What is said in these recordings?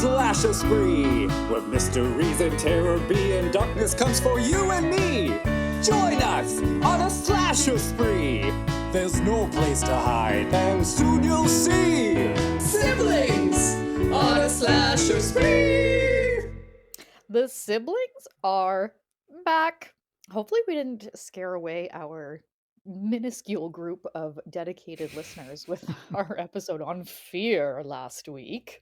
slasher spree, where mysteries and terror be and darkness comes for you and me. Join us on a slasher spree. There's no place to hide, and soon you'll see siblings on a slasher spree. The siblings are back. Hopefully, we didn't scare away our minuscule group of dedicated listeners with our episode on fear last week.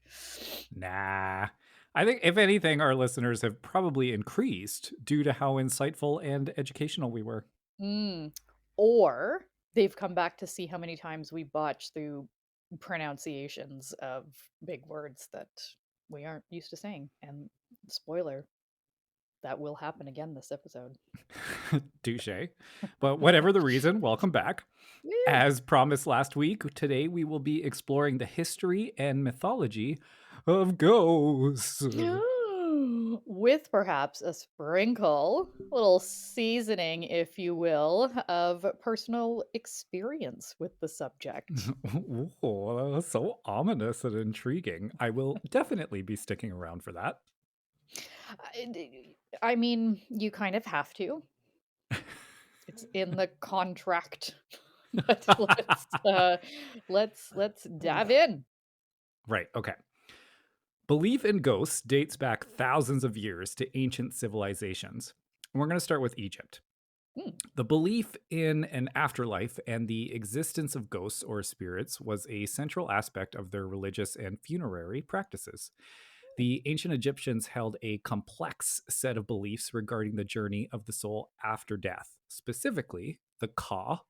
Nah. I think, if anything, our listeners have probably increased due to how insightful and educational we were. Or they've come back to see how many times we botch through pronunciations of big words that we aren't used to saying. And spoiler, that will happen again this episode. Touche. But whatever the reason, welcome back. Woo! As promised last week, today we will be exploring the history and mythology of ghosts. With perhaps a sprinkle, little seasoning, if you will, of personal experience with the subject. Oh, so ominous and intriguing. I will definitely be sticking around for that. I mean, you kind of have to. It's in the contract. But let's dive in. Right, okay. Belief in ghosts dates back thousands of years to ancient civilizations. We're going to start with Egypt. The belief in an afterlife and the existence of ghosts or spirits was a central aspect of their religious and funerary practices. The ancient Egyptians held a complex set of beliefs regarding the journey of the soul after death, specifically the Ka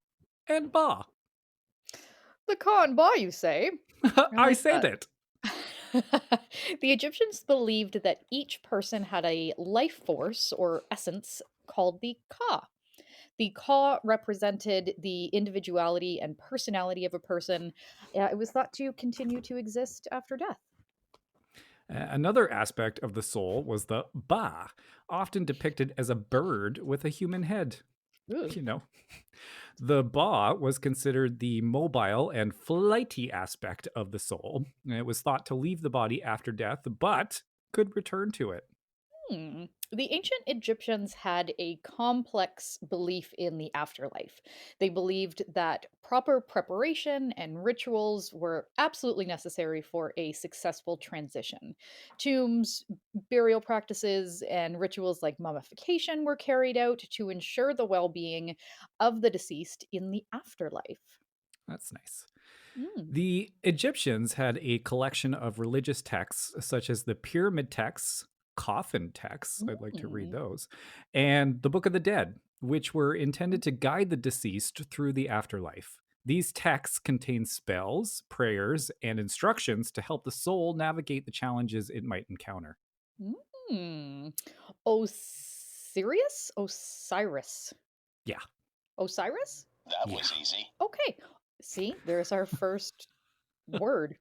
and Ba. The Ka and Ba, you say? I say that. The Egyptians believed that each person had a life force or essence called the Ka. The Ka represented the individuality and personality of a person. It was thought to continue to exist after death. Another aspect of the soul was the Ba, often depicted as a bird with a human head. Ooh. You know, the Ba was considered the mobile and flighty aspect of the soul. And it was thought to leave the body after death, but could return to it. The ancient Egyptians had a complex belief in the afterlife. They believed that proper preparation and rituals were absolutely necessary for a successful transition. Tombs, burial practices, and rituals like mummification were carried out to ensure the well being of the deceased in the afterlife. That's nice. Mm. The Egyptians had a collection of religious texts, such as the pyramid texts, coffin texts, I'd like to read Mm. those, and the Book of the Dead, which were intended to guide the deceased through the afterlife. These texts contain spells, prayers, and instructions to help the soul navigate the challenges it might encounter. Mm. Osiris? Osiris. Yeah. Osiris? That Yeah. was easy. Okay. See, there's our first word.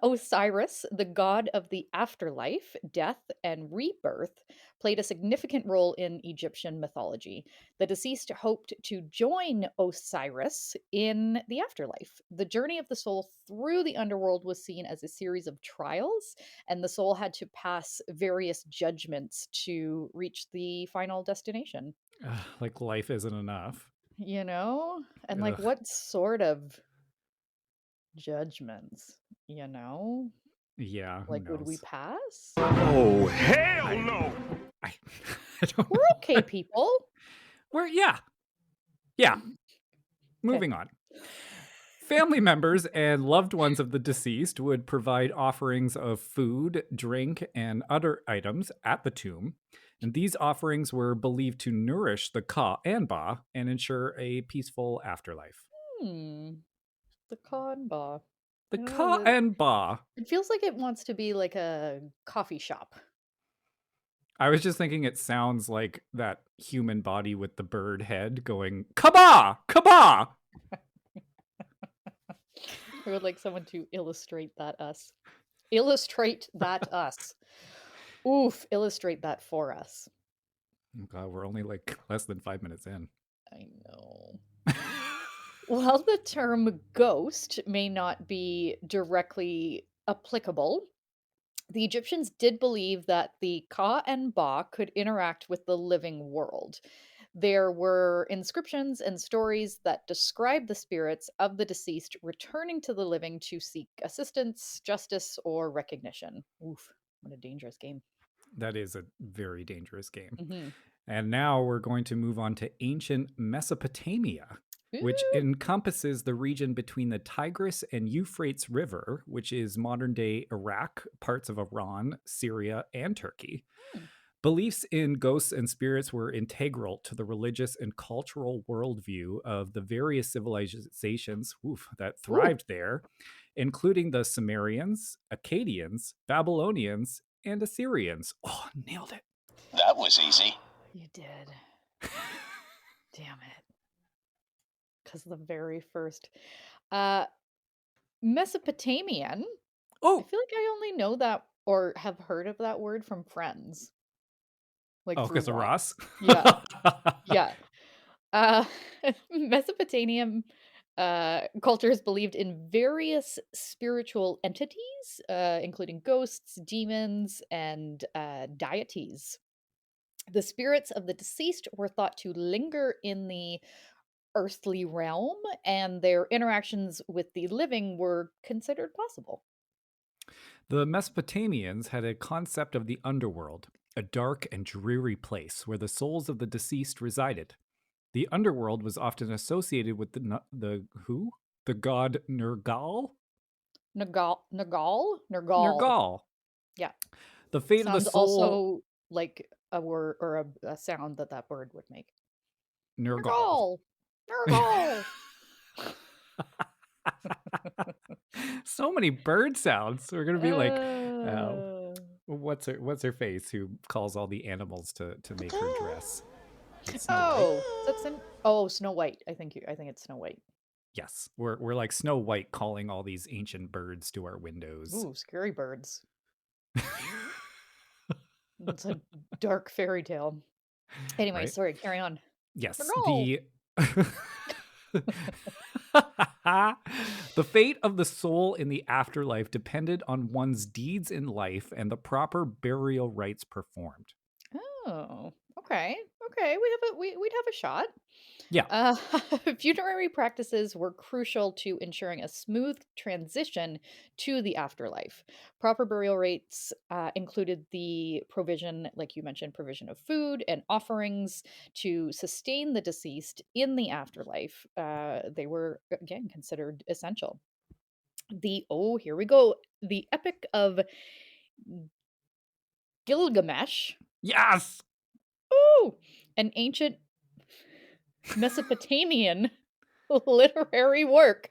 Osiris, the god of the afterlife, death, and rebirth, played a significant role in Egyptian mythology. The deceased hoped to join Osiris in the afterlife. The journey of the soul through the underworld was seen as a series of trials, and the soul had to pass various judgments to reach the final destination. Like life isn't enough. You know? And like, Ugh. what sort of judgments, you know? Yeah, who Like, would we knows? pass? Oh, hell no! I don't We're okay, people. Yeah. Moving on. Family members and loved ones of the deceased would provide offerings of food, drink, and other items at the tomb. And these offerings were believed to nourish the Ka and Ba and ensure a peaceful afterlife. Hmm. The con bar. The I don't Ka know, and Ba. it feels like it wants to be like a coffee shop. I was just thinking it sounds like that human body with the bird head going, Kaba! Kaba! I would like someone to illustrate that us. Illustrate that us. Oof, illustrate that for us. Oh God, we're only like less than 5 minutes in. I know. While the term ghost may not be directly applicable, The Egyptians did believe that the Ka and Ba could interact with the living world. There were inscriptions and stories that describe the spirits of the deceased returning to the living to seek assistance, justice, or recognition. Oof, what a dangerous game. That is a very dangerous game. Hmm. And now we're going to move on to ancient Mesopotamia, which encompasses the region between the Tigris and Euphrates River, which is modern day Iraq, parts of Iran, Syria, and Turkey. Beliefs in ghosts and spirits were integral to the religious and cultural worldview of the various civilizations that thrived there, including the Sumerians, Akkadians, Babylonians, and Assyrians. Oh, nailed it. That was easy. You did. Damn it. Because the very first Mesopotamian. I Oh, feel like I only know that or have heard of that word from friends. Like through because of Ross. Ross? Yeah. Yeah. Uh, Mesopotamian cultures believed in various spiritual entities, including ghosts, demons, and deities. The spirits of the deceased were thought to linger in the earthly realm, and their interactions with the living were considered possible. The Mesopotamians had a concept of the underworld, a dark and dreary place where the souls of the deceased resided. The underworld was often associated with the who? The god Nergal? Nergal? Nergal. Yeah. The fate of the Sounds soul. also like a word or a sound that bird would make. Nergal. Nergal! So many bird sounds. We're gonna be like, Uh, what's her face who calls all the animals to make her dress? It's Snow White. oh, that's Snow White. I think it's Snow White. Yes, we're like Snow White calling all these ancient birds to our windows. Ooh, scary birds. It's a dark fairy tale. Anyway, Right? sorry, carry on. Yes, Nergal! the fate of the soul in the afterlife depended on one's deeds in life and the proper burial rites performed. Oh, okay. We'd have a shot. Yeah. Funerary practices were crucial to ensuring a smooth transition to the afterlife. Proper burial rates included the provision, like you mentioned, provision of food and offerings to sustain the deceased in the afterlife. They were, again, considered essential. Here we go. The Epic of Gilgamesh. Yes. Ooh, an ancient Mesopotamian literary work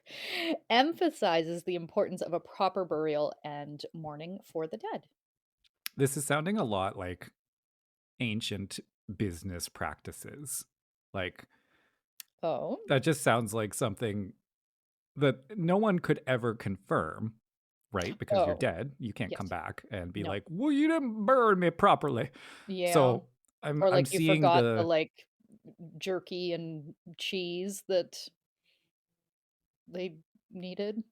emphasizes the importance of a proper burial and mourning for the dead. This is sounding a lot like ancient business practices. Like, Oh, that just sounds like something that no one could ever confirm, right? Because you're oh, dead. You can't come yes. back and be No. like, well, you didn't burn me properly. Yeah. So I'm Or like you seeing forgot the like jerky and cheese that they needed.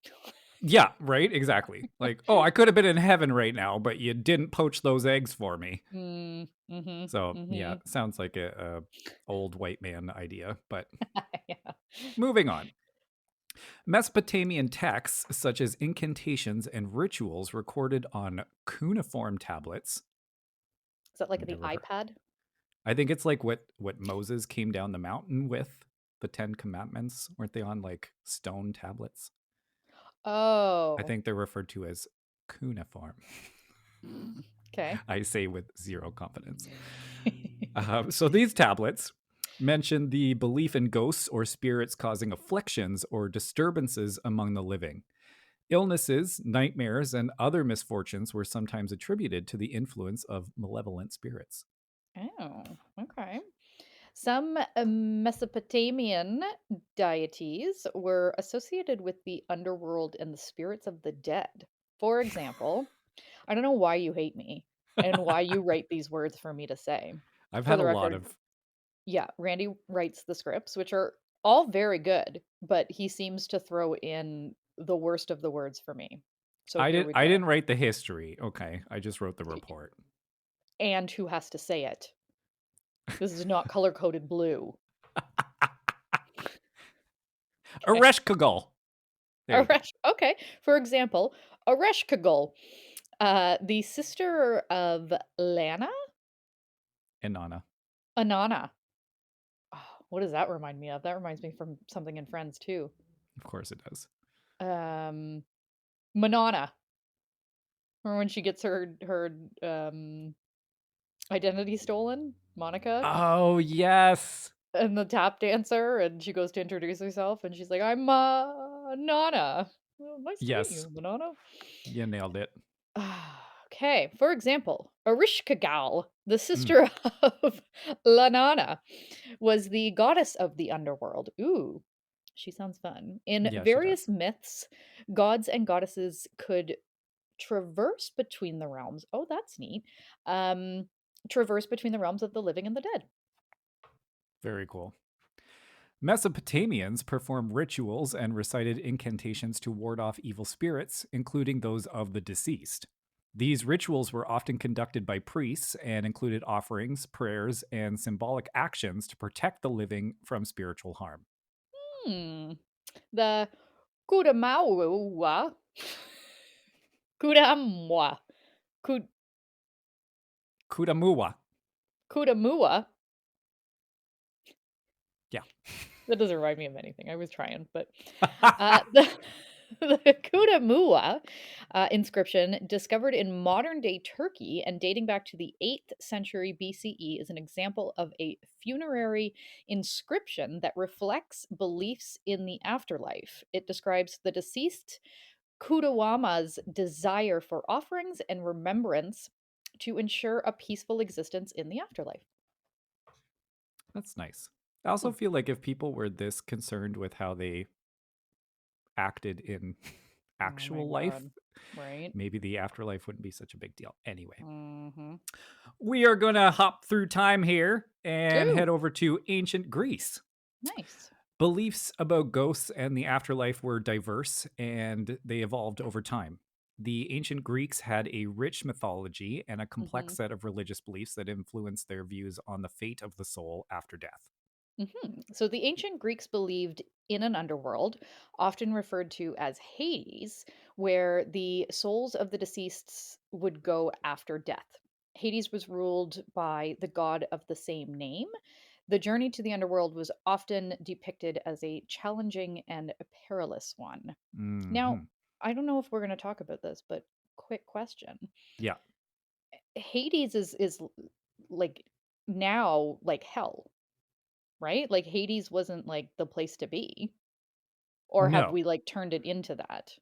Yeah, right? Exactly. Like, oh, I could have been in heaven right now, but you didn't poach those eggs for me. Mm-hmm. So yeah, sounds like a old white man idea. But Yeah. moving on. Mesopotamian texts, such as incantations and rituals recorded on cuneiform tablets. Is that like the iPad? I think it's like what Moses came down the mountain with, the 10 Commandments. Weren't they on like stone tablets? Oh. I think they're referred to as cuneiform. Okay. I say with zero confidence. So these tablets mention the belief in ghosts or spirits causing afflictions or disturbances among the living. Illnesses, nightmares, and other misfortunes were sometimes attributed to the influence of malevolent spirits. Oh, okay. Some Mesopotamian deities were associated with the underworld and the spirits of the dead. For example, I don't know why you hate me and why you write these words for me to say. I've For had the a lot record, of. yeah, Randy writes the scripts, which are all very good, but he seems to throw in the worst of the words for me. So I here didn't we I go. didn't write the history. Okay. I just wrote the report. And who has to say it? This is not color-coded blue. Okay. Ereshkigal. There you go. Okay. For example, Ereshkigal, the sister of Lana? Inanna. Inanna. Oh, what does that remind me of? That reminds me from something in Friends too. Of course it does. Manana. Remember when she gets her identity stolen? Monica? Oh, yes. And the tap dancer, and she goes to introduce herself, and she's like, "I'm Nana. Well, nice to meet Yes. you, Manana." You nailed it. Okay, for example, Erishkigal, the Mm. sister of Lanana, was the goddess of the underworld. Ooh, she sounds fun. In Yeah, she does. various myths, gods and goddesses could traverse between the realms. Oh, that's neat. Traverse between the realms of the living and the dead. Very cool. Mesopotamians performed rituals and recited incantations to ward off evil spirits, including those of the deceased. These rituals were often conducted by priests and included offerings, prayers, and symbolic actions to protect the living from spiritual harm. The Kudamawa. Kudamwa. Kudamuwa. Kudamua. Yeah. That doesn't remind me of anything. I was trying, but the Kudamua inscription, discovered in modern-day Turkey and dating back to the 8th century BCE, is an example of a funerary inscription that reflects beliefs in the afterlife. It describes the deceased Kudawama's desire for offerings and remembrance to ensure a peaceful existence in the afterlife. That's nice. I also feel like if people were this concerned with how they acted in actual life, right? maybe the afterlife wouldn't be such a big deal. Anyway, Mm-hmm. we are going to hop through time here and Ooh. head over to ancient Greece. Nice. Beliefs about ghosts and the afterlife were diverse and they evolved over time. The ancient Greeks had a rich mythology and a complex set of religious beliefs that influenced their views on the fate of the soul after death. So the ancient Greeks believed in an underworld, often referred to as Hades, where the souls of the deceased would go after death. Hades was ruled by the god of the same name. The journey to the underworld was often depicted as a challenging and a perilous one. Now, Mhm. I don't know if we're going to talk about this, but quick question. Yeah. Hades is like now like hell, right? Like Hades wasn't like the place to be. Or have No. we like turned it into that?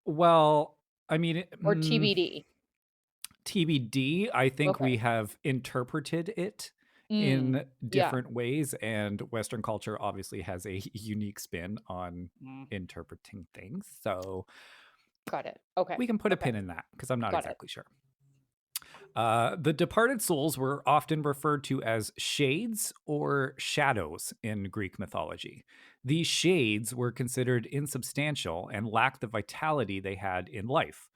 Well, I mean, Or TBD? TBD, I think we Okay. have interpreted it Mm, in yeah. different ways, and Western culture obviously has a unique spin on Mm, interpreting things. So got it. Okay. we can put a Okay. pin in that because I'm not Got it. exactly sure. The departed souls were often referred to as shades or shadows in Greek mythology. These shades were considered insubstantial and lacked the vitality they had in life.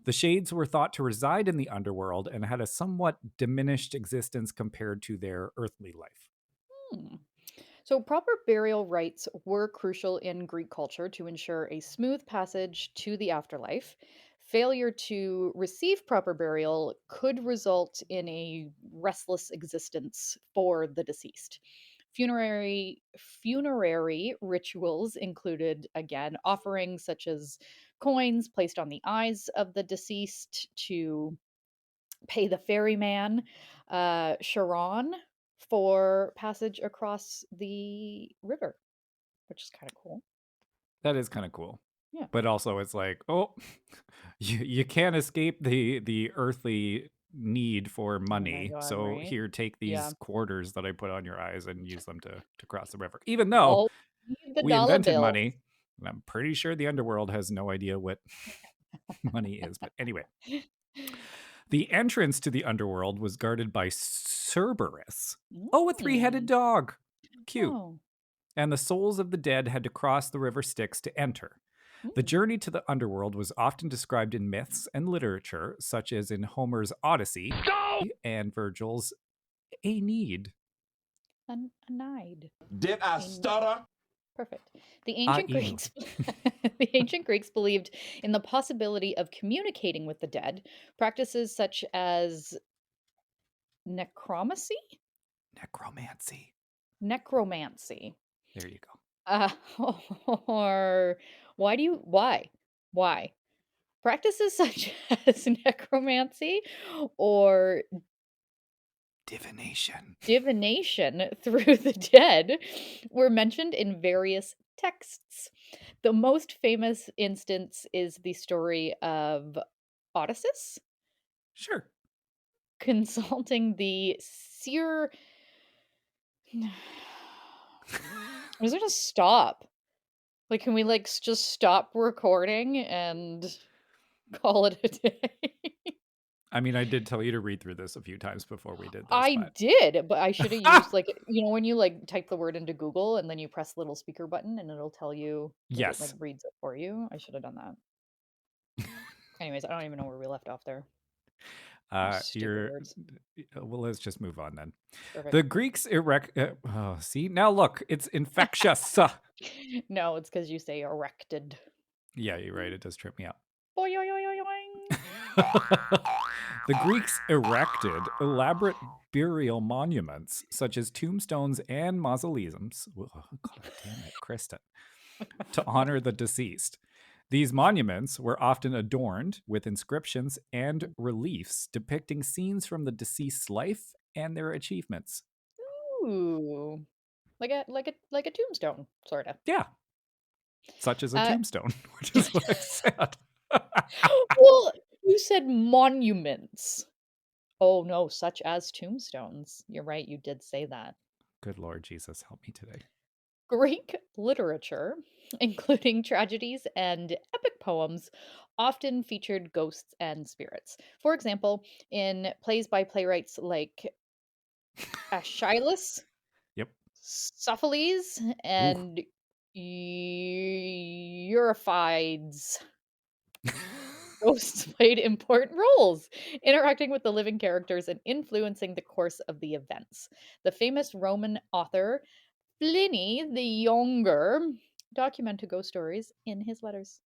The shades were thought to reside in the underworld and had a somewhat diminished existence compared to their earthly life. Hmm. So, proper burial rites were crucial in Greek culture to ensure a smooth passage to the afterlife. Failure to receive proper burial could result in a restless existence for the deceased. Funerary rituals included, again, offerings such as coins placed on the eyes of the deceased to pay the ferryman, Charon, for passage across the river, which is kind of cool. That is kind of cool. Yeah. But also it's like, oh, you can't escape the earthly need for money. God, So right? here, take these Yeah. quarters that I put on your eyes and use them to cross the river. Even though Oh, need the we dollar invented bill. money, and I'm pretty sure the underworld has no idea what money is. But anyway, the entrance to the underworld was guarded by Cerberus. Oh, a three-headed Mm. dog. Cute. Oh. And the souls of the dead had to cross the river Styx to enter. The Mm. journey to the underworld was often described in myths and literature, such as in Homer's Odyssey Go! and Virgil's Aeneid. Aeneid. Did I Aeneid. stutter? Perfect. The ancient Aeneid. Greeks the ancient Greeks believed in the possibility of communicating with the dead. Practices such as necromancy? Necromancy. Necromancy. There you go. Uh, or why? Practices such as necromancy or Divination. divination through the dead were mentioned in various texts. The most famous instance is the story of Odysseus Sure. consulting the seer. I'm just gonna stop. Like, can we just stop recording and call it a day? I mean, I did tell you to read through this a few times before we did this, I but did, but I should have used when you type the word into Google and then you press the little speaker button and it'll tell you it yes. reads it for you. I should have done that. Anyways, I don't even know where we left off there. Stupid words. Well, let's just move on then. Perfect. The Greeks see, now look, it's infectious. No, it's because you say erected. Yeah, you're right. It does trip me out. Boing, oing, oing, oing. The Greeks erected elaborate burial monuments, such as tombstones and mausoleums. Oh, God damn it, Kristen. To honor the deceased. These monuments were often adorned with inscriptions and reliefs depicting scenes from the deceased's life and their achievements. Ooh, like a tombstone, sort of. Yeah, such as a tombstone, which is what I said. Well, you said monuments. Oh no, such as tombstones. You're right, you did say that. Good Lord Jesus, help me today. Greek literature, including tragedies and epic poems, often featured ghosts and spirits. For example, in plays by playwrights like Aeschylus, Yep. Sophocles, and Euripides. Ghosts played important roles, interacting with the living characters and influencing the course of the events. The famous Roman author Pliny the Younger documented ghost stories in his letters.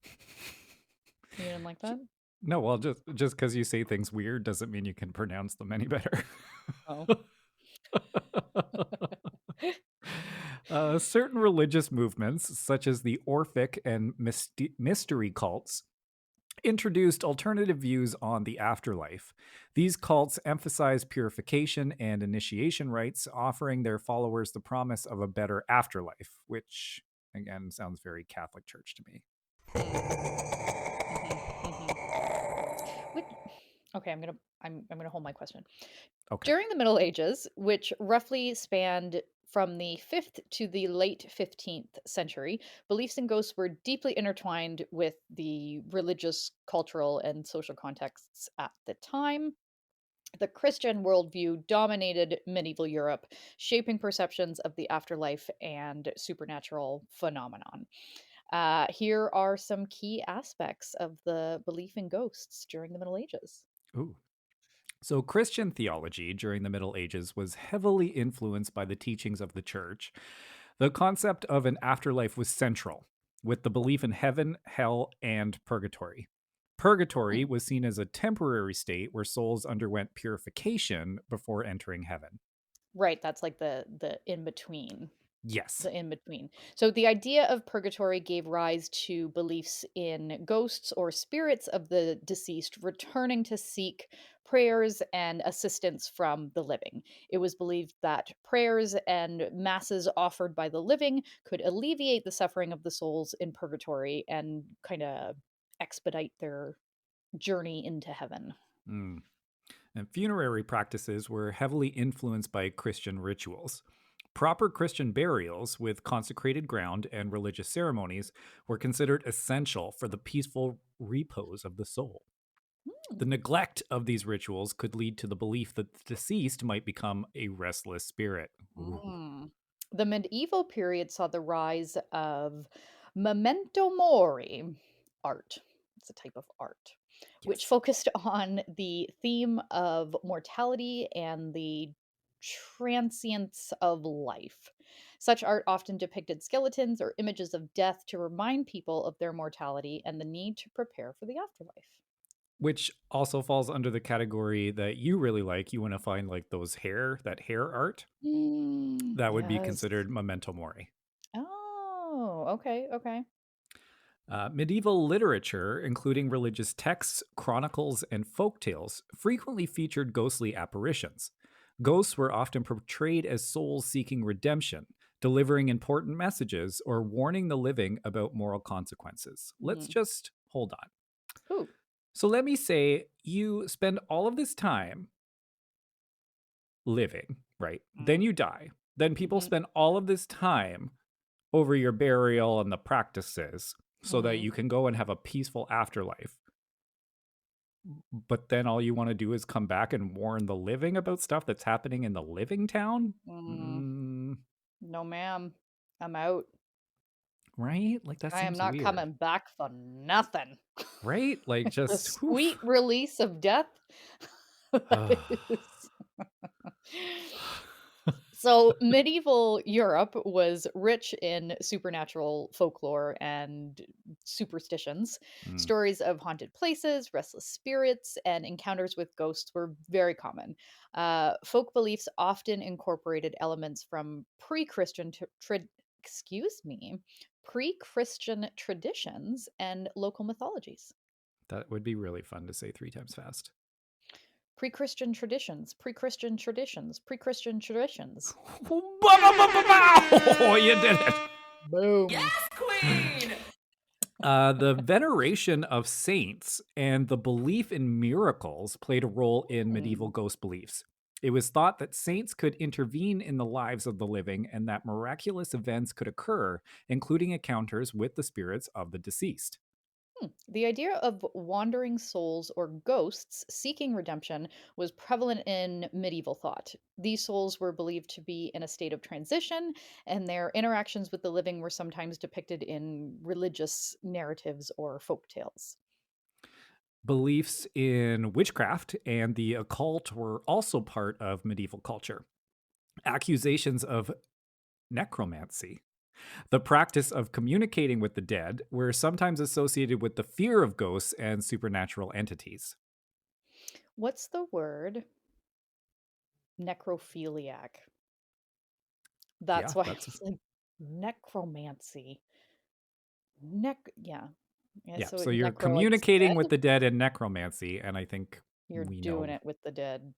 You didn't like that? No, well, just because you say things weird doesn't mean you can pronounce them any better. Oh. Certain religious movements, such as the Orphic and mystery cults, introduced alternative views on the afterlife. These cults emphasize purification and initiation rites, offering their followers the promise of a better afterlife, which again sounds very Catholic Church to me. Okay, I'm gonna hold my question. Okay. During the Middle Ages, which roughly spanned from the 5th to the late 15th century, beliefs in ghosts were deeply intertwined with the religious, cultural, and social contexts at the time. The Christian worldview dominated medieval Europe, shaping perceptions of the afterlife and supernatural phenomenon. Here are some key aspects of the belief in ghosts during the Middle Ages. Ooh. So, Christian theology during the Middle Ages was heavily influenced by the teachings of the church. The concept of an afterlife was central, with the belief in heaven, hell, and purgatory. Purgatory was seen as a temporary state where souls underwent purification before entering heaven. Right, that's like the in between. Yes. The in between. So the idea of purgatory gave rise to beliefs in ghosts or spirits of the deceased returning to seek prayers and assistance from the living. It was believed that prayers and masses offered by the living could alleviate the suffering of the souls in purgatory and kind of expedite their journey into heaven. Mm. And funerary practices were heavily influenced by Christian rituals. Proper Christian burials with consecrated ground and religious ceremonies were considered essential for the peaceful repose of the soul. The neglect of these rituals could lead to the belief that the deceased might become a restless spirit. Ooh. The medieval period saw the rise of Memento Mori art. It's a type of art which Yes. focused on the theme of mortality and the transience of life. Such art often depicted skeletons or images of death to remind people of their mortality and the need to prepare for the afterlife. Which also falls under the category that you really like. You want to find like that hair art. That would be Yes. considered memento mori. Oh, okay, okay. Medieval literature, including religious texts, chronicles, and folk tales, frequently featured ghostly apparitions. Ghosts were often portrayed as souls seeking redemption, delivering important messages, or warning the living about moral consequences. Let's Mhm. just hold on. Ooh. So let me say you spend all of this time living, right? Then you die. Then people Mm-hmm. spend all of this time over your burial and the practices so that Mm-hmm. you can go and have a peaceful afterlife. But then all you want to do is come back and warn the living about stuff that's happening in the living town? Mm, no, ma'am. I'm out. Right? Like that I am seems not weird. coming back for nothing. Right? Like The just sweet release of death. That is- So, medieval Europe was rich in supernatural folklore and superstitions. Mm. Stories of haunted places, restless spirits, and encounters with ghosts were very common. Folk beliefs often incorporated elements from excuse me, pre-Christian traditions and local mythologies. That would be really fun to say 3 times fast. Pre-Christian traditions, pre-Christian traditions, pre-Christian traditions. Oh, you did it. Boom. Yes, queen! The veneration of saints and the belief in miracles played a role in medieval Hmm. ghost beliefs. It was thought that saints could intervene in the lives of the living and that miraculous events could occur, including encounters with the spirits of the deceased. The idea of wandering souls or ghosts seeking redemption was prevalent in medieval thought. These souls were believed to be in a state of transition, and their interactions with the living were sometimes depicted in religious narratives or folk tales. Beliefs in witchcraft and the occult were also part of medieval culture. Accusations of necromancy, the practice of communicating with the dead, were sometimes associated with the fear of ghosts and supernatural entities. What's the word? Necrophiliac. Yeah, That's why I that's was like, necromancy. Yeah. Yeah, yeah. so So you're necro like communicating dead? with the dead and necromancy, and I think You're we doing know it with the dead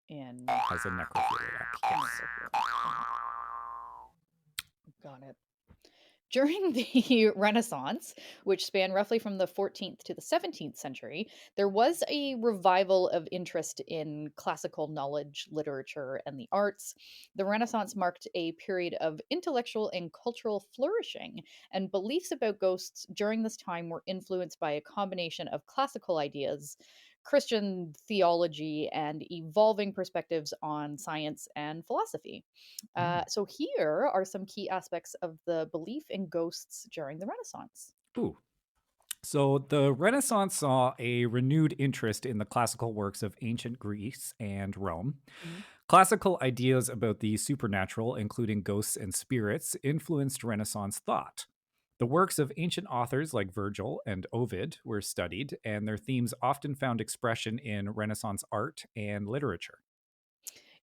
in as a necrophiliac. Yes. Got it. During the Renaissance, which spanned roughly from the 14th to the 17th century, there was a revival of interest in classical knowledge, literature, and the arts. The Renaissance marked a period of intellectual and cultural flourishing, and beliefs about ghosts during this time were influenced by a combination of classical ideas, Christian theology, and evolving perspectives on science and philosophy. Mm. So here are some key aspects of the belief in ghosts during the Renaissance. Ooh. So the Renaissance saw a renewed interest in the classical works of ancient Greece and Rome. Mhm. Classical ideas about the supernatural, including ghosts and spirits, influenced Renaissance thought. The works of ancient authors like Virgil and Ovid were studied, and their themes often found expression in Renaissance art and literature.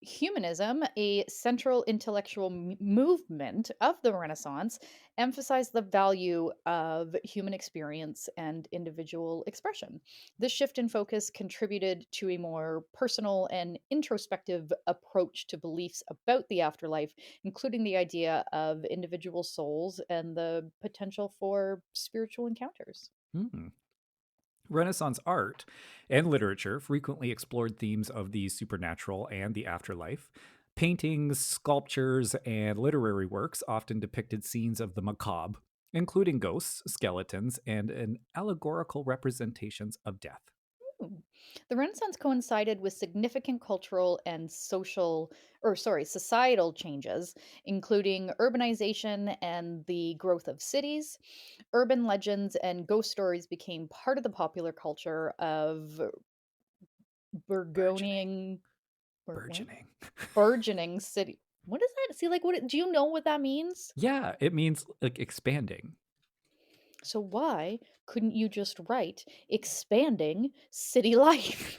Humanism, a central intellectual movement of the Renaissance, emphasized the value of human experience and individual expression. This shift in focus contributed to a more personal and introspective approach to beliefs about the afterlife, including the idea of individual souls and the potential for spiritual encounters. Hmm. Renaissance art and literature frequently explored themes of the supernatural and the afterlife. Paintings, sculptures, and literary works often depicted scenes of the macabre, including ghosts, skeletons, and an allegorical representations of death. Hmm. The Renaissance coincided with significant cultural and societal changes, including urbanization and the growth of cities. Urban legends and ghost stories became part of the popular culture of Burgeoning. burgeoning, what? Burgeoning. Burgeoning city. What does that see? Like, do you know what that means? Yeah, it means like expanding. So why couldn't you just write expanding city life?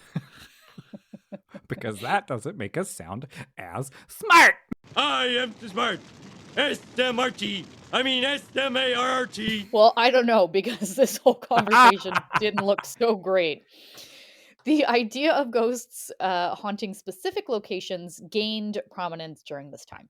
Because that doesn't make us sound as smart. I am smart. S-M-R-T. I mean S-M-A-R-R-T. Well, I don't know because this whole conversation didn't look so great. The idea of ghosts haunting specific locations gained prominence during this time.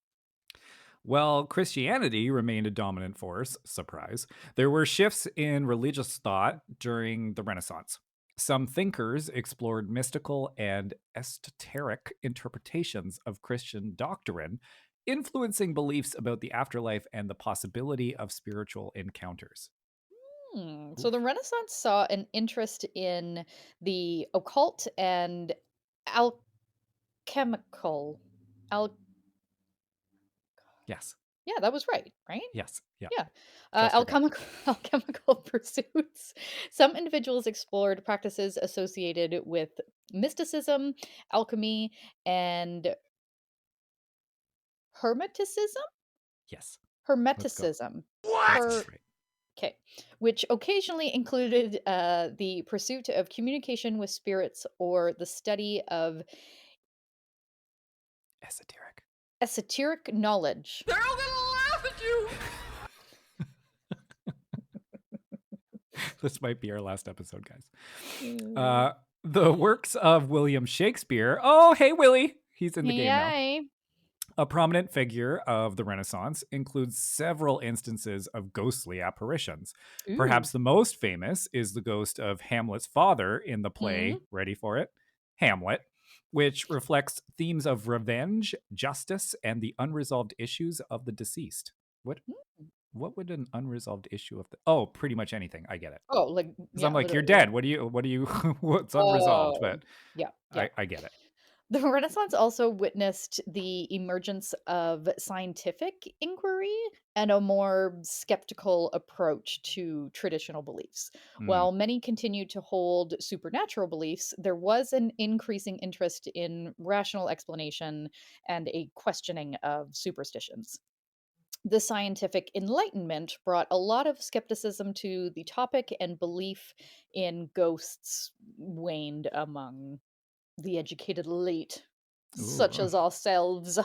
Well, Christianity remained a dominant force. Surprise. There were shifts in religious thought during the Renaissance. Some thinkers explored mystical and esoteric interpretations of Christian doctrine, influencing beliefs about the afterlife and the possibility of spiritual encounters. So the Renaissance saw an interest in the occult and alchemical. Al- Yes. yeah, that was right, right? Yes. Yeah. Yeah. Trust your gut. Alchemical pursuits. Some individuals explored practices associated with mysticism, alchemy, and hermeticism. Yes. Let's go. Hermeticism. What? That's right. Okay, which occasionally included the pursuit of communication with spirits or the study of Esoteric. esoteric knowledge. They're all gonna laugh at you. This might be our last episode, guys. Mm. The works of William Shakespeare. Oh, hey, Willie. He's in the game now. Yay. A prominent figure of the Renaissance includes several instances of ghostly apparitions. Ooh. Perhaps the most famous is the ghost of Hamlet's father in the play, ready for it? Hamlet, which reflects themes of revenge, justice, and the unresolved issues of the deceased. What would an unresolved issue of the pretty much anything. I get it. Oh, like Because I'm like, you're literally. dead. What do you what's unresolved? Oh, But yeah. I get it. The Renaissance also witnessed the emergence of scientific inquiry and a more skeptical approach to traditional beliefs. Mm. While many continued to hold supernatural beliefs, there was an increasing interest in rational explanation and a questioning of superstitions. The scientific enlightenment brought a lot of skepticism to the topic, and belief in ghosts waned among the educated elite, such Ooh. as ourselves.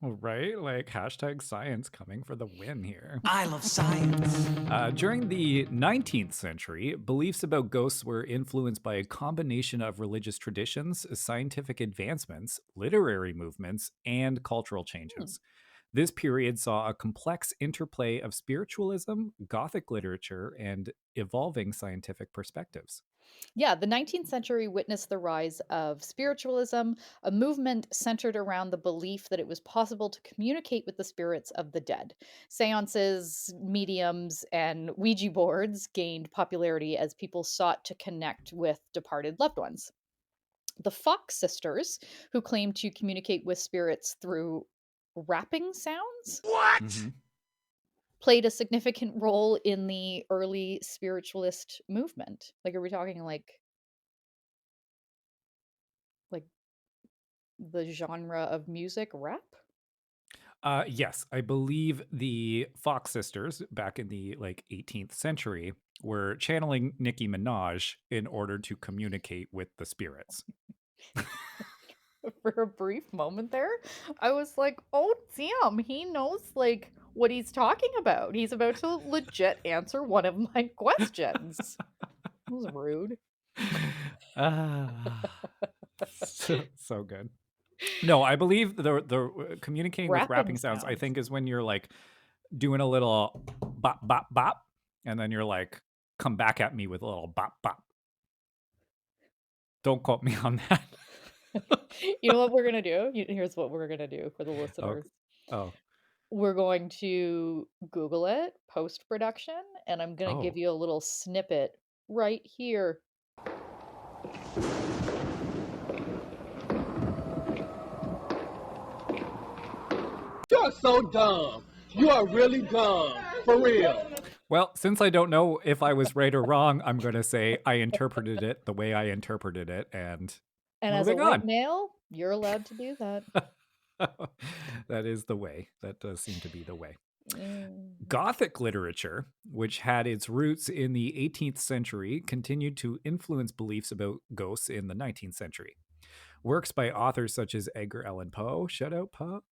Right? Like hashtag science coming for the win here. I love science. During the 19th century, beliefs about ghosts were influenced by a combination of religious traditions, scientific advancements, literary movements, and cultural changes. This period saw a complex interplay of spiritualism, Gothic literature, and evolving scientific perspectives. Yeah, the 19th century witnessed the rise of spiritualism, a movement centered around the belief that it was possible to communicate with the spirits of the dead. Seances, mediums, and Ouija boards gained popularity as people sought to connect with departed loved ones. The Fox sisters, who claimed to communicate with spirits through rapping sounds, What? Mhm. played a significant role in the early spiritualist movement. Like, are we talking like the genre of music rap? Yes, I believe the Fox sisters back in the 18th century were channeling Nicki Minaj in order to communicate with the spirits. For a brief moment there, I was like, oh damn, he knows like what he's talking about. He's about to legit answer one of my questions. That was rude. So good. No, I believe the communicating with rapping sounds, I sounds. think, is when you're like doing a little bop bop bop, and then you're like, come back at me with a little bop bop. Don't quote me on that. You know what we're gonna do? Here's what we're gonna do for the listeners. Oh. We're going to Google it post-production, and I'm gonna give Oh. you a little snippet right here. You're so dumb. You are really dumb. For real. Well, since I don't know if I was right or wrong, I'm going to say I interpreted it the way I interpreted it and And as a moving white on. male, you're allowed to do that. That is the way. That does seem to be the way. Mm. Gothic literature, which had its roots in the 18th century, continued to influence beliefs about ghosts in the 19th century. Works by authors such as Edgar Allan Poe, shout out Poe,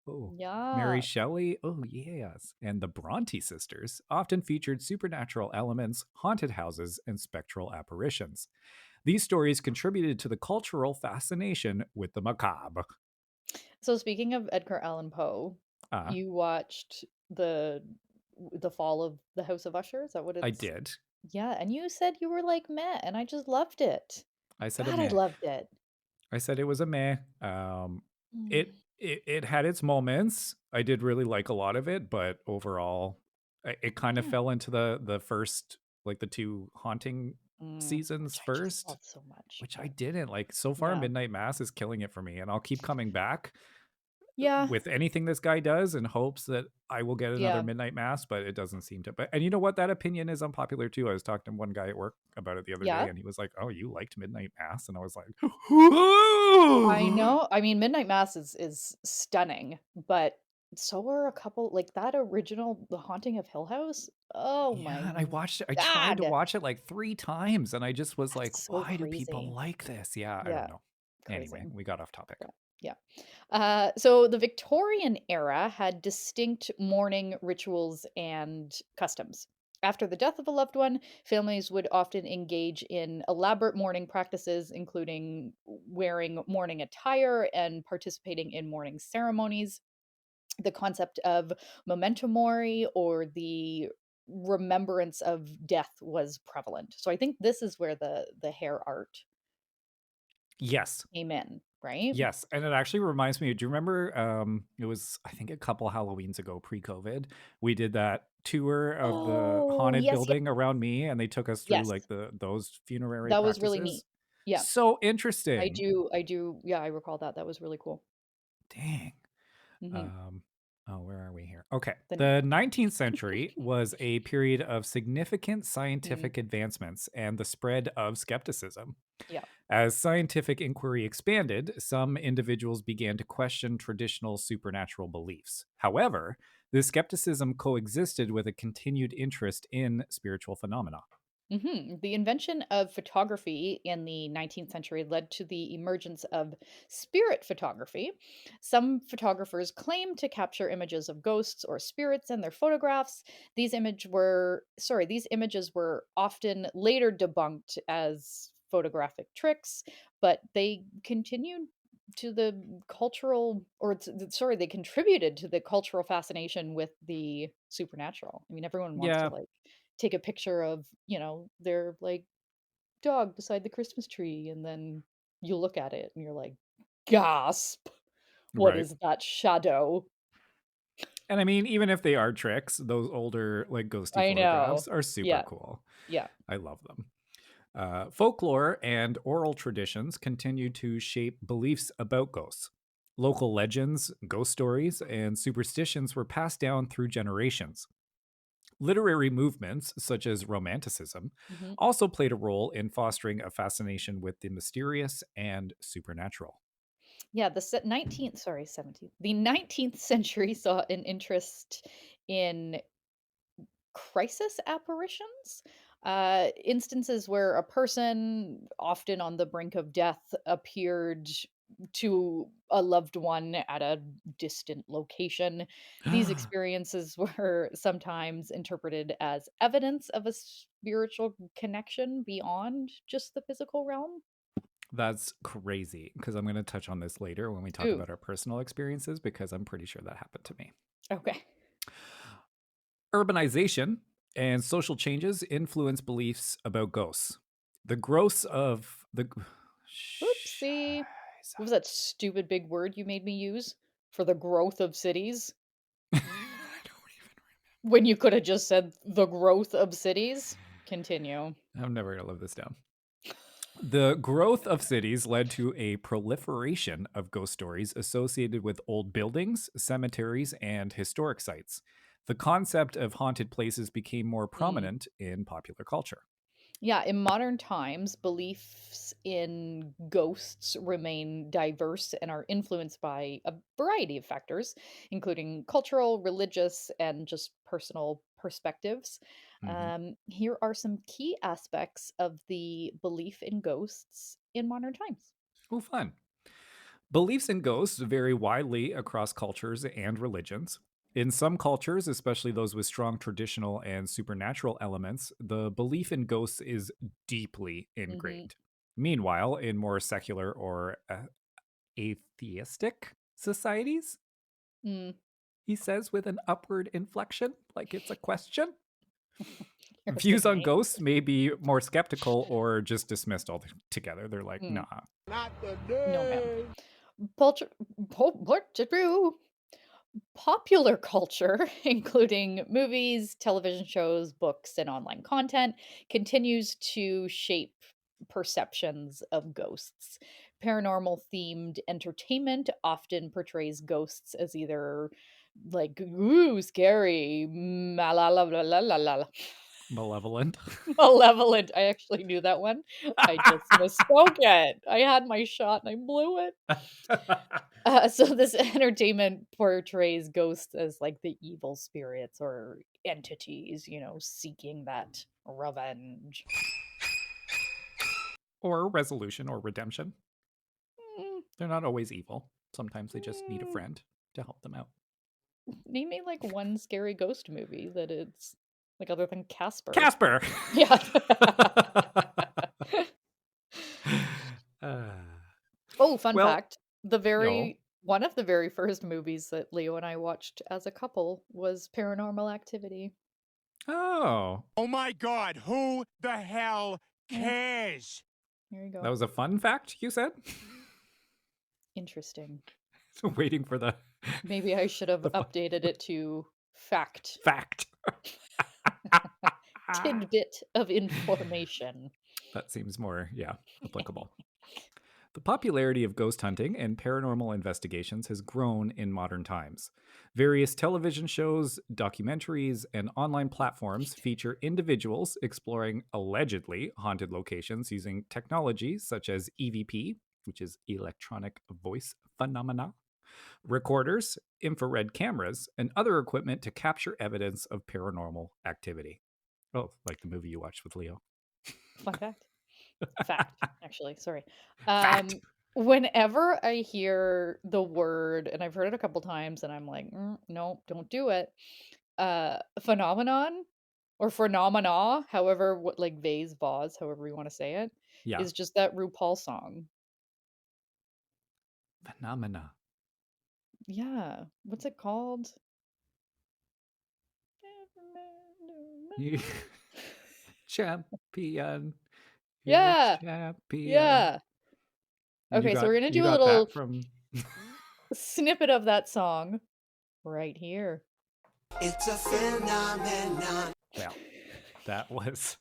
Mary Yeah. Shelley, oh yes, and the Bronte sisters often featured supernatural elements, haunted houses, and spectral apparitions. These stories contributed to the cultural fascination with the macabre. So speaking of Edgar Allan Poe, Uh, you watched the Fall of the House of Usher? Is that what I it's? did. Yeah, and you said you were like meh, and I just loved it. I said a God, I meh. loved it. I said it was a meh. Mm. It had its moments. I did really like a lot of it, but overall, it kind of Yeah. fell into the first, like the two haunting seasons Which I just first, love so much. which I But didn't like. So far, yeah. Midnight Mass is killing it for me, and I'll keep coming back Yeah. with anything this guy does in hopes that I will get another Yeah. Midnight Mass, but it doesn't seem to. But and you know what? That opinion is unpopular too. I was talking to one guy at work about it the other Yeah. day, and he was like, "Oh, you liked Midnight Mass?" And I was like, I know. I mean, Midnight Mass is stunning, but so are a couple like that original The Haunting of Hill House. Oh my Yeah, and I watched it. I tried to God. watch it like 3 times, and I just was like, That's so "Why do people crazy. like this?" Yeah, I don't Yeah, know. Anyway, crazy. we got off topic. Yeah. So the Victorian era had distinct mourning rituals and customs. After the death of a loved one, families would often engage in elaborate mourning practices, including wearing mourning attire and participating in mourning ceremonies. The concept of memento mori, or the remembrance of death, was prevalent. So I think this is where the hair art Yes. came in, right? Yes, and it actually reminds me, do you remember, it was, I think, a couple Halloweens ago, pre-COVID, we did that tour of the Oh, haunted yes, yes, building around me, and they took us through, yes. like, those funerary That was really neat. practices? Yeah, So interesting. I do, yeah, I recall that. That was really cool. Dang. Mhm. Um, oh, where are we here? Okay. The The 19th century was a period of significant Mm, scientific advancements and the spread of skepticism. yeah. As scientific inquiry expanded, some individuals began to question traditional supernatural beliefs. However, this skepticism coexisted with a continued interest in spiritual phenomena. The invention of photography in the 19th century led to the emergence of spirit photography. Some photographers claimed to capture images of ghosts or spirits in their photographs. These images were often later debunked as photographic tricks, but they continued to the cultural or they contributed to the cultural fascination with the supernatural. I mean, everyone wants to Yeah, like take a picture of, their like dog beside the Christmas tree, and then you look at it and you're like, gasp, what right. is that shadow? And I mean, even if they are tricks, those older, like ghosty I know. photographs are super Yeah. cool. Yeah. I love them. Folklore and oral traditions continue to shape beliefs about ghosts. Local legends, ghost stories, and superstitions were passed down through generations. Literary movements, such as Romanticism, Mhm. also played a role in fostering a fascination with the mysterious and supernatural. Yeah, the 17th, the 19th century saw an interest in crisis apparitions, instances where a person, often on the brink of death, appeared to a loved one at a distant location. These experiences were sometimes interpreted as evidence of a spiritual connection beyond just the physical realm. That's crazy because I'm going to touch on this later when we talk Ooh, about our personal experiences because I'm pretty sure that happened to me. okay. Urbanization and social changes influence beliefs about ghosts. The growth of the Oopsie. What was that stupid big word you made me use for the growth of cities? I don't even When you coulda just said the growth of cities? Continue. I'm never gonna live this down. The growth of cities led to a proliferation of ghost stories associated with old buildings, cemeteries, and historic sites. The concept of haunted places became more Mm. prominent in popular culture. Yeah, in modern times, beliefs in ghosts remain diverse and are influenced by a variety of factors, including cultural, religious, and just personal perspectives. Mhm. Here are some key aspects of the belief in ghosts in modern times. Oh, fun. Beliefs in ghosts vary widely across cultures and religions. In some cultures, especially those with strong traditional and supernatural elements, the belief in ghosts is deeply Hmm. ingrained. Meanwhile, in more secular or atheistic societies, Mm, he says with an upward inflection, like it's a question, you're views on saying. ghosts may be more skeptical or just dismissed altogether. They're like, Mm, nah. Not the no, ma'am. name. Culture, popular culture, including movies, television shows, books, and online content, continues to shape perceptions of ghosts. Paranormal themed entertainment often portrays ghosts as either like ooh scary, la la la la la la, Malevolent. malevolent. I actually knew that one. I just misspoke it. I had my shot and I blew it. So this entertainment portrays ghosts as like the evil spirits or entities, seeking that revenge. Or resolution or redemption. Mm, They're not always evil. Sometimes they just need a mm, friend to help them out. name me like one scary ghost movie that it's like other than Casper. Casper! Yeah. Uh, Oh, fun well, fact. The no. very one of the very first movies that Leo and I watched as a couple was Paranormal Activity. Oh, Oh my God, who the hell Yeah, cares? here you that go. was a fun fact, you said? Interesting. Waiting for the, Maybe I should have the updated it to fact. fact. Tidbit of information. That seems more, applicable. The popularity of ghost hunting and paranormal investigations has grown in modern times. Various television shows, documentaries, and online platforms feature individuals exploring allegedly haunted locations using technology such as EVP, which is electronic voice phenomena, recorders, infrared cameras, and other equipment to capture evidence of paranormal activity. Oh, like the movie you watched with Leo. Fun fact. Fact, actually. Sorry. Fact. Whenever I hear the word, and I've heard it a couple times, and I'm like, no, don't do it. Phenomenon or phenomena, however, what like vase, vase, however you want to say it, Yeah. is just that RuPaul song. Phenomena. Yeah. What's it called? You champion. You're a Yeah. champion. Yeah. And Okay, so we're gonna you do a got that little from snippet of that song right here. It's a phenomenon. well, that was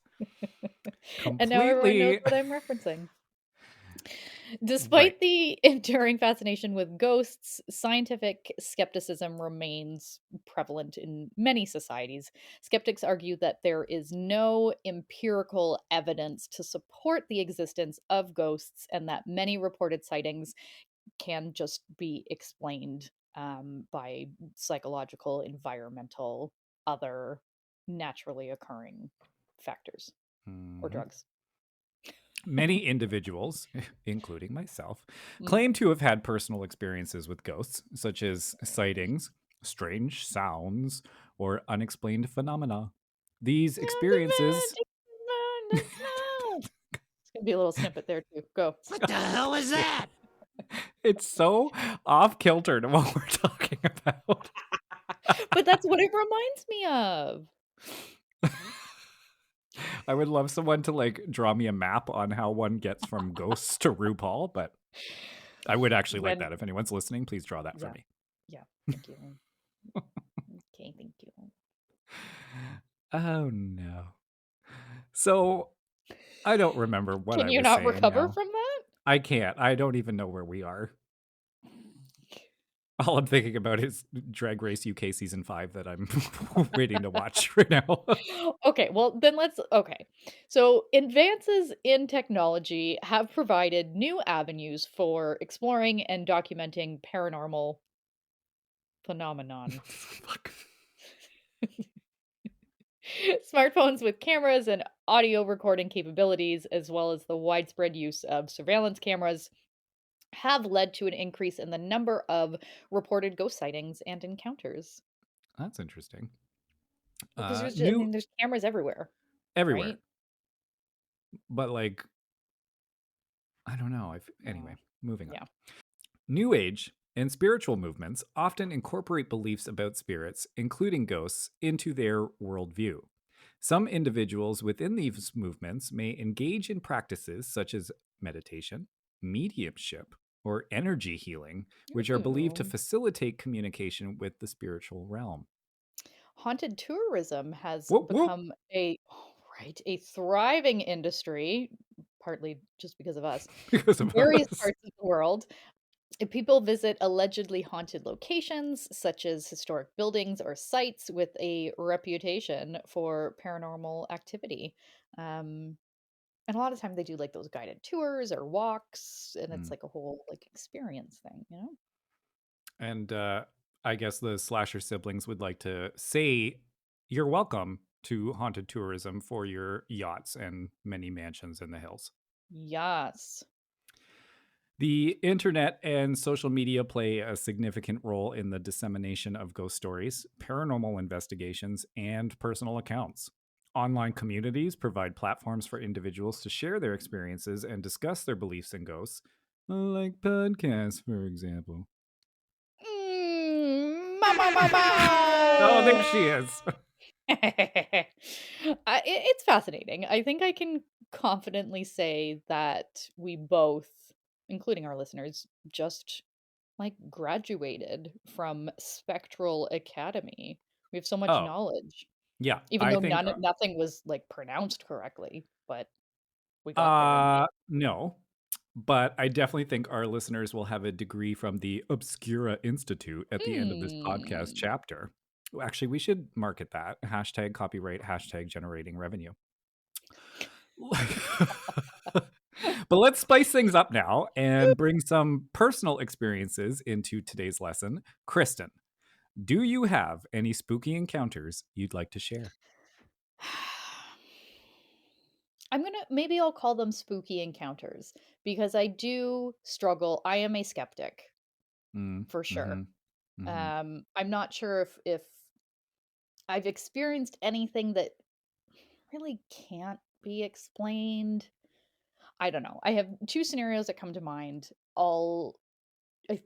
And now everyone knows completely what I'm referencing. right. Despite the enduring fascination with ghosts, scientific skepticism remains prevalent in many societies. Skeptics argue that there is no empirical evidence to support the existence of ghosts and that many reported sightings can just be explained by psychological, environmental, other naturally occurring factors or Mhm. drugs. Many individuals, including myself, Mm. claim to have had personal experiences with ghosts, such as sightings, strange sounds, or unexplained phenomena. These experiences It's gonna be a little snippet there too. Go. What the hell is that? it's so off kilter to what we're talking about. But that's what it reminds me of. I would love someone to like draw me a map on how one gets from ghosts to RuPaul, but I would actually like When that. If anyone's listening, please draw that for yeah, me. yeah. Thank you. Okay, thank you. Oh no. So I don't remember what Can I you was not saying recover now. from that? I can't. I don't even know where we are. All I'm thinking about is Drag Race UK season 5 that I'm waiting to watch right now. Okay, well, then okay. So, advances in technology have provided new avenues for exploring and documenting paranormal phenomenon. Fuck. Smartphones with cameras and audio recording capabilities, as well as the widespread use of surveillance cameras, have led to an increase in the number of reported ghost sightings and encounters. That's interesting. Because I New mean, there's cameras everywhere, everywhere, right? but like I don't know. Yeah. Anyway, moving on. Yeah. New Age and spiritual movements often incorporate beliefs about spirits, including ghosts, into their worldview. Some individuals within these movements may engage in practices such as meditation, mediumship, or energy healing, which are believed to Ooh. facilitate communication with the spiritual realm. Haunted tourism has Whoop, whoop. become a thriving industry, partly just because of us, Because in of various us. parts of the world. People visit allegedly haunted locations, such as historic buildings or sites with a reputation for paranormal activity. Um, and a lot of time they do like those guided tours or walks, and it's Mm. like a whole like experience thing, you know? And I guess the slasher siblings would like to say you're welcome to haunted tourism for your yachts and many mansions in the hills. Yes. The internet and social media play a significant role in the dissemination of ghost stories, paranormal investigations, and personal accounts. Online communities provide platforms for individuals to share their experiences and discuss their beliefs in ghosts, like podcasts, for example. Oh, there she is. It's fascinating. I think I can confidently say that we both, including our listeners, just like graduated from Spectral Academy. We have so much Oh, knowledge, yeah. even I though think nothing was like pronounced correctly, but we got there in the end. no, but I definitely think our listeners will have a degree from the Obscura Institute at the end of this podcast Hmm. chapter. Actually, we should market that. Hashtag copyright, hashtag generating revenue. But let's spice things up now and bring some personal experiences into today's lesson. Kristen, do you have any spooky encounters you'd like to share? Maybe I'll call them spooky encounters because I do struggle. I am a skeptic Mm, for sure. mhm, mhm. I'm not sure if I've experienced anything that really can't be explained. I don't know. I have two scenarios that come to mind. I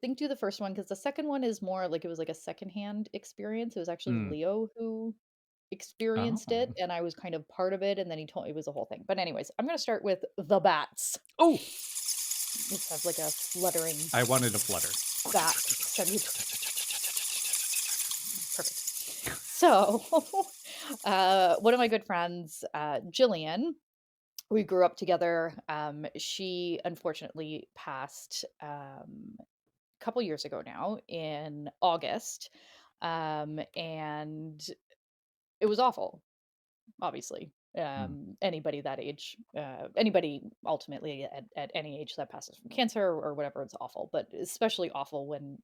think do the first one because the second one is more like it was like a secondhand experience. It was actually Mm. Leo who Oh. experienced it, and I was kind of part of it, and then he told me it was a whole thing. But anyways, I'm gonna start with the bats. Oh, Let's have like a fluttering I wanted to flutter. bat. Perfect. So, one of my good friends, Jillian, we grew up together. She unfortunately passed a couple years ago now in August. And it was awful, obviously. Mm. Anybody that age, anybody ultimately at any age that passes from cancer or whatever, it's awful, but especially awful when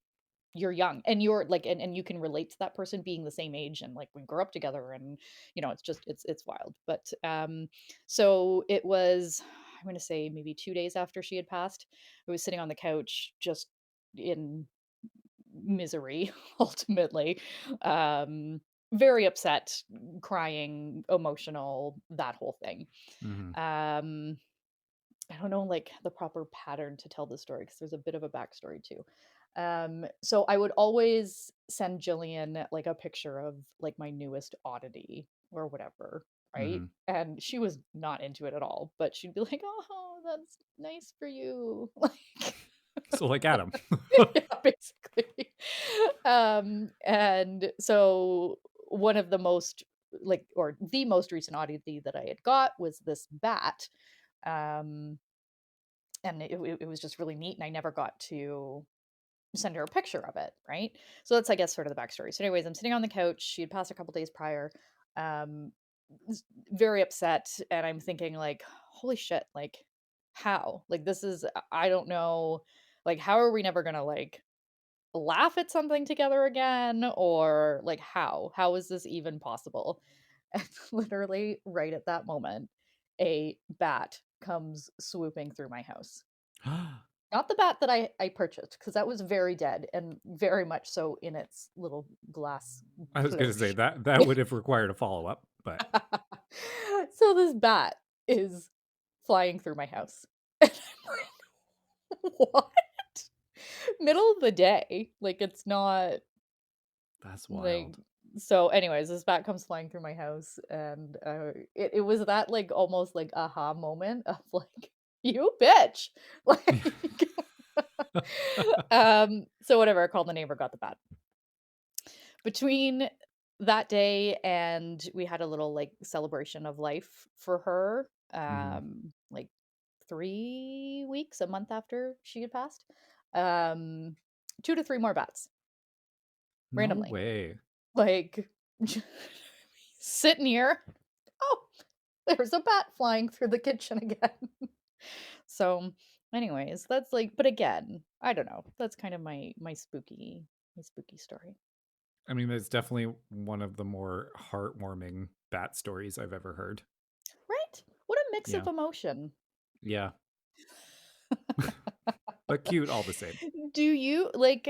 you're young and you're like and you can relate to that person being the same age and like we grew up together and it's just it's wild. But so it was, I'm going to say maybe 2 days after she had passed. I was sitting on the couch just in misery ultimately, um very upset, crying, emotional, that whole thing. Mhm. um I don't know like the proper pattern to tell the story because there's a bit of a backstory too. So I would always send Jillian like a picture of like my newest oddity or whatever, right? Mhm. And she was not into it at all, but she'd be like, "Oh, that's nice for you." Like, So like Adam. yeah, basically. And so one of the most like or the most recent oddity that I had got was this bat Um, and it was just really neat, and I never got to send her a picture of it, right? So that's, I guess, sort of the backstory. So, anyways, I'm sitting on the couch. She had passed a couple days prior. Um, very upset, and I'm thinking like, holy shit, like how? Like this is I don't know, like how are we never gonna like laugh at something together again, or like how is this even possible? And literally right at that moment, a bat comes swooping through my house. Not the bat that I purchased, because that was very dead and very much so in its little glass I was going to say cloche. that would have required a follow up, but So this bat is flying through my house. And I'm like, what? Middle of the day. Like it's not that's like wild. so anyways, this bat comes flying through my house, and it was that like almost like aha moment of like you bitch. Like so whatever, I called the neighbor, got the bat. Between that day and we had a little like celebration of life for her, Mhm. like 3 weeks, a month after she had passed, um 2 to 3 more bats No randomly, way. like sitting here. Oh, there's a bat flying through the kitchen again. So anyways, that's like, but again, I don't know, that's kind of my spooky story. I mean, that's definitely one of the more heartwarming bat stories I've ever heard. Right, what a mix Yeah. of emotion. Yeah. But cute all the same. Do you like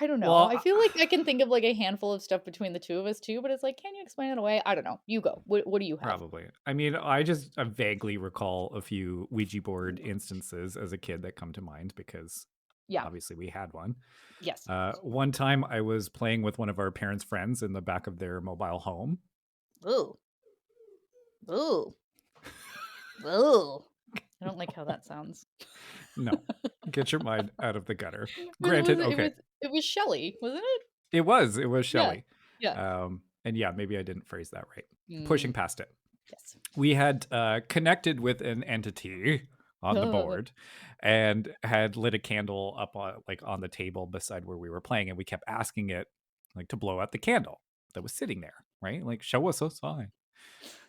I don't know. Well, I feel like I can think of like a handful of stuff between the two of us too, but it's like, can you explain it away? I don't know. You go. What do you have? probably. I mean, I vaguely recall a few Ouija board instances as a kid that come to mind because Yeah. obviously we had one. Yes. One time I was playing with one of our parents' friends in the back of their mobile home. Ooh. Ooh. Ooh. I don't like how that sounds. No, get your mind out of the gutter. But Granted, okay, it was Shelly, wasn't it? it was Yeah. Shelley. Yeah. And yeah, maybe I didn't phrase that right. Mm, Pushing past it. yes. We had connected with an entity on the board and had lit a candle up on the table beside where we were playing, and we kept asking it like to blow out the candle that was sitting there, right? Like, show us a sign.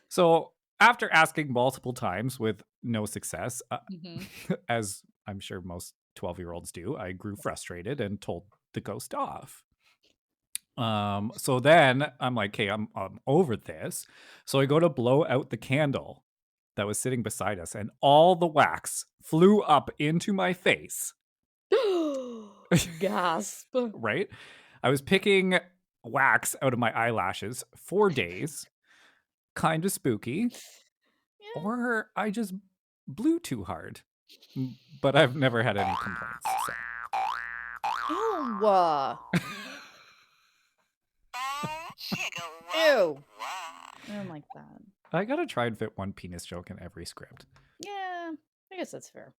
So after asking multiple times with no success, Mhm. as I'm sure most 12-year-olds do, I grew frustrated and told the ghost off. So then I'm like, okay, I'm over this. So I go to blow out the candle that was sitting beside us, and all the wax flew up into my face. Gasp. Right? I was picking wax out of my eyelashes for days. Kind of spooky. Yeah. Or I just blew too hard. But I've never had any complaints. So. Ew. Ew. I don't like that. I gotta try and fit one penis joke in every script. Yeah, I guess that's fair.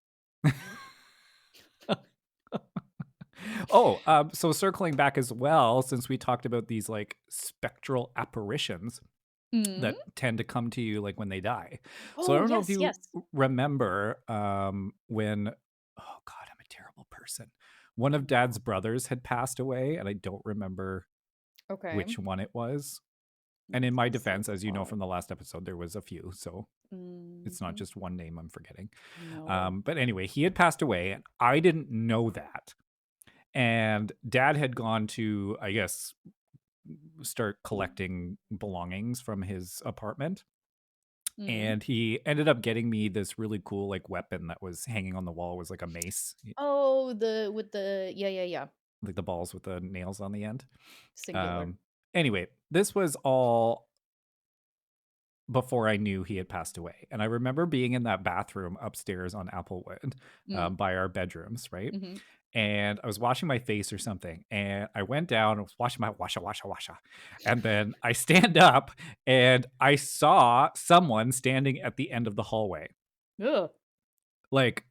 Oh, so circling back as well, since we talked about these like spectral apparitions Mm. that tend to come to you like when they die. So I Oh, don't know if yes, you yes. remember when, oh God, I'm a terrible person. One of Dad's brothers had passed away, and I don't remember Okay. which one it was. And in my Let's see. defense, as you know from the last episode, there was a few, so it's not Mhm. just one name I'm forgetting. No. But anyway, he had passed away, and I didn't know that. And Dad had gone to, I guess, start collecting belongings from his apartment. Mm. And he ended up getting me this really cool like weapon that was hanging on the wall. It was like a mace, Oh, with the yeah. like the balls with the nails on the end. Singular. Anyway, this was all before I knew he had passed away. And I remember being in that bathroom upstairs on Applewood by our bedrooms, right? Mhm. And I was washing my face or something. And I went down and was washing my washa. And then I stand up and I saw someone standing at the end of the hallway. Ugh. Like,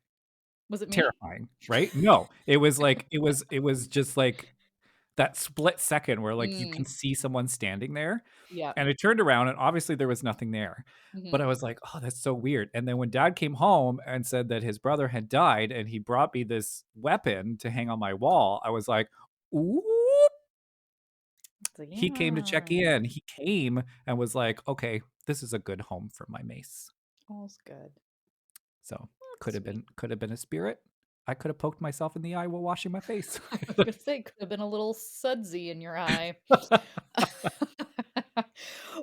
Was it me? terrifying, right? No, it was like, it was just like that split second where like you can Mm, see someone standing there. yeah. And I turned around and obviously there was nothing there. But Hmm. I was like, oh, that's so weird. And then when dad came home and said that his brother had died and he brought me this weapon to hang on my wall, I was like, ooh, So he came to check yeah, in. He came and was like, okay, this is a good home for my mace. all's good. So That's sweet. could have been a spirit. I could have poked myself in the eye while washing my face. I was gonna say, could have been a little sudsy in your eye.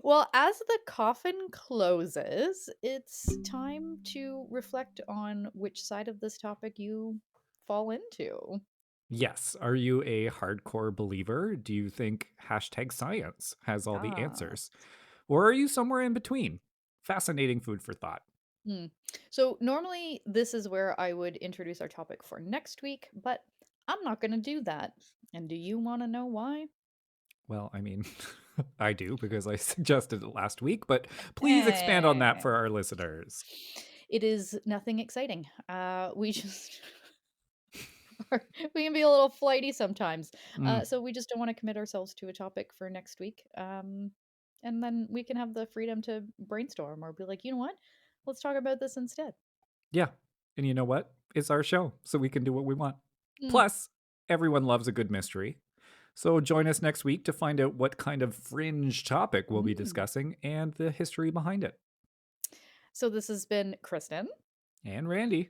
Well, as the coffin closes, it's time to reflect on which side of this topic you fall into. Yes. Are you a hardcore believer? Do you think hashtag science has all the Ah. answers? Or are you somewhere in between? Fascinating food for thought. Hmm. So normally this is where I would introduce our topic for next week, but I'm not going to do that. And do you want to know why? Well, I mean, I do because I suggested it last week, but please expand on that Eh. for our listeners. It is nothing exciting. We just we can be a little flighty sometimes. Mm, So we just don't want to commit ourselves to a topic for next week. And then we can have the freedom to brainstorm or be like, you know what? Let's talk about this instead. yeah. And you know what? It's our show, so we can do what we want. Mm, Plus, everyone loves a good mystery. So join us next week to find out what kind of fringe topic we'll be mm. discussing and the history behind it. So this has been Kristen, And Randy.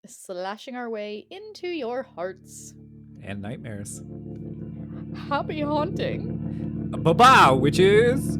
slashing our way into your hearts. And nightmares. Happy haunting! Bye-bye, witches!